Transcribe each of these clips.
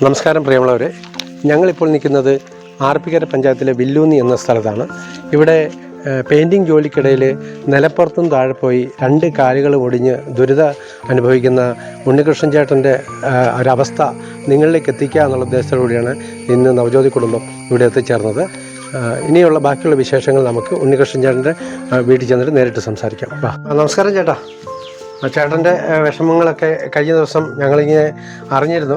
നമസ്കാരം പ്രിയമുള്ളവരെ, ഞങ്ങളിപ്പോൾ നിൽക്കുന്നത് ആർപ്പിക്കര പഞ്ചായത്തിലെ വില്ലൂന്നി എന്ന സ്ഥലത്താണ്. ഇവിടെ പെയിൻറ്റിങ് ജോലിക്കിടയിൽ നിലപ്പുറത്തും താഴെ പോയി 2 കാലുകൾ ഒടിഞ്ഞ് അനുഭവിക്കുന്ന ഉണ്ണികൃഷ്ണൻ ചേട്ടൻ്റെ ഒരവസ്ഥ നിങ്ങളിലേക്ക് എത്തിക്കുക എന്നുള്ള ഉദ്ദേശത്തോടുകൂടിയാണ് ഇന്ന് നവജ്യോതി കുടുംബം ഇവിടെ എത്തിച്ചേർന്നത്. ഇനിയുള്ള ബാക്കിയുള്ള വിശേഷങ്ങൾ നമുക്ക് ഉണ്ണികൃഷ്ണൻ ചേട്ടൻ്റെ വീട്ടിൽ ചെന്നിട്ട് നേരിട്ട് സംസാരിക്കാം. നമസ്കാരം ചേട്ടാ. ചേട്ടൻ്റെ വിഷമങ്ങളൊക്കെ കഴിഞ്ഞ ദിവസം ഞങ്ങളിങ്ങനെ അറിഞ്ഞിരുന്നു.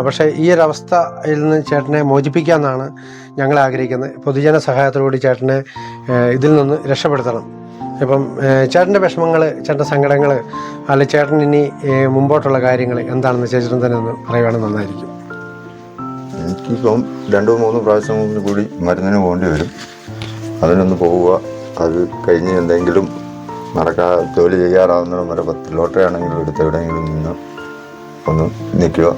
പക്ഷേ ഈ ഒരവസ്ഥയിൽ നിന്ന് ചേട്ടനെ മോചിപ്പിക്കാമെന്നാണ് ഞങ്ങൾ ആഗ്രഹിക്കുന്നത്. പൊതുജന സഹായത്തോടുകൂടി ചേട്ടനെ ഇതിൽ നിന്ന് രക്ഷപ്പെടുത്തണം. ഇപ്പം ചേട്ടൻ്റെ വിഷമങ്ങൾ, ചേട്ടൻ്റെ സങ്കടങ്ങൾ, അല്ലെ ചേട്ടൻ ഇനി മുമ്പോട്ടുള്ള കാര്യങ്ങൾ എന്താണെന്ന് ചേട്ടൻ തന്നെ ഒന്ന് പറയുവാണെങ്കിൽ നന്നായിരിക്കും. എനിക്കിപ്പം 2-3 പ്രാവശ്യം കൂടി മരുന്നിന് പോകേണ്ടി വരും. അതിനൊന്ന് പോവുക, അത് കഴിഞ്ഞ് എന്തെങ്കിലും ജോലി ചെയ്യാറാവുന്ന വരെ 10 ലോട്ടറി ആണെങ്കിലും എടുത്ത് എവിടെയെങ്കിലും നിന്ന് ഒന്ന് നിൽക്കുക.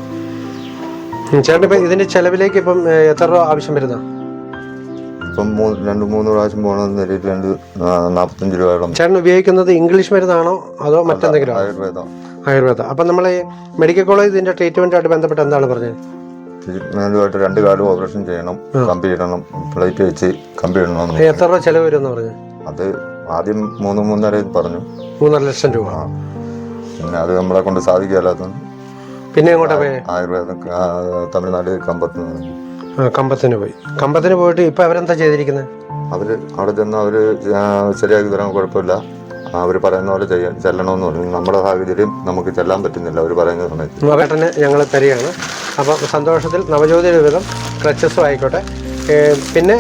ചേട്ടൻ ഇപ്പം ഇതിൻ്റെ ചിലവിലേക്ക് ഇപ്പം എത്ര രൂപ ആവശ്യം വരുന്ന? ഇപ്പം 2-3 പ്രാവശ്യം പോകണമെന്ന് നിലയിൽ 45 രൂപയോളം. ചേട്ടൻ ഉപയോഗിക്കുന്നത് ഇംഗ്ലീഷ് മരുന്നാണോ അതോ മറ്റെന്തെങ്കിലും? ആയുർവേദം. അപ്പം നമ്മൾ മെഡിക്കൽ കോളേജ് ഇതിൻ്റെ ട്രീറ്റ്മെൻറ്റുമായിട്ട് ബന്ധപ്പെട്ട് എന്താണ് പറഞ്ഞത്? ട്രീറ്റ്മെൻറ്റുമായിട്ട് 2 കാലും ഓപ്പറേഷൻ ചെയ്യണം, കമ്പി ഇടണം, പ്ലേറ്റ് വെച്ച് കമ്പി ഇടണം. എത്ര രൂപ ചിലവ് വരുമെന്ന് പറഞ്ഞു? അത് ആദ്യം 3-3.5 പറഞ്ഞു. 3.5 ലക്ഷം രൂപ. പിന്നെ അത് നമ്മളെ കൊണ്ട് സാധിക്കാത്തതുകൊണ്ട് പിന്നെ എങ്ങോട്ടാ പോയി? ആയുർവേദം തമിഴ്നാട് കമ്പത്തിന് പോയി. കമ്പത്തിന് പോയിട്ട് ഇപ്പം അവരെന്താ ചെയ്തിരിക്കുന്നത്? അവർ അവിടെ ചെന്ന് അവർ ശരിയാക്കി തരാൻ കുഴപ്പമില്ല. അവർ പറയുന്ന പോലെ ചെല്ലണമെന്ന് പറഞ്ഞു. നമ്മുടെ സാഹചര്യം നമുക്ക് ചെല്ലാൻ പറ്റുന്നില്ല അവർ പറയുന്ന സമയത്ത്. ചേട്ടന് ഞങ്ങൾ തരികയാണ്. അപ്പം സന്തോഷത്തിൽ നവജ്യോതിയുടെ വിധം ക്രച്ചസും ആയിക്കോട്ടെ. പിന്നെ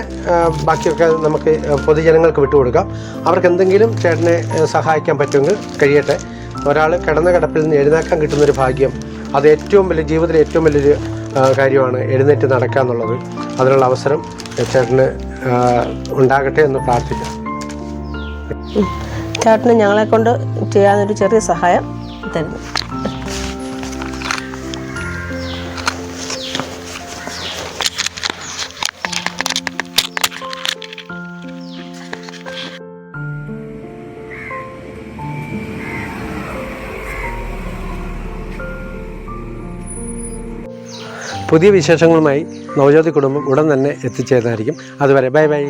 ബാക്കിയൊക്കെ നമുക്ക് പൊതുജനങ്ങൾക്ക് വിട്ടുകൊടുക്കാം. അവർക്ക് എന്തെങ്കിലും ചേട്ടനെ സഹായിക്കാൻ പറ്റുമെങ്കിൽ കഴിയട്ടെ. ഒരാൾ കിടന്ന കിടപ്പിൽ നിന്ന് എഴുന്നേക്കാൻ കിട്ടുന്നൊരു ഭാഗ്യം, അത് ഏറ്റവും വലിയ ജീവിതത്തിലെ ഏറ്റവും വലിയൊരു കാര്യമാണ് എഴുന്നേറ്റ് നടക്കുക എന്നുള്ളത്. അതിനുള്ള അവസരം ചേട്ടന് ഉണ്ടാകട്ടെ എന്ന് പ്രാർത്ഥിക്കാം. ചേട്ടന് ഞങ്ങളെ കൊണ്ട് ചെയ്യാനൊരു ചെറിയ സഹായം തരുന്നു. പുതിയ വിശേഷങ്ങളുമായി നവജ്യോതി കുടുംബം ഉടൻ തന്നെ എത്തിച്ചേരുന്നതായിരിക്കും. അതുവരെ ബൈ ബൈ.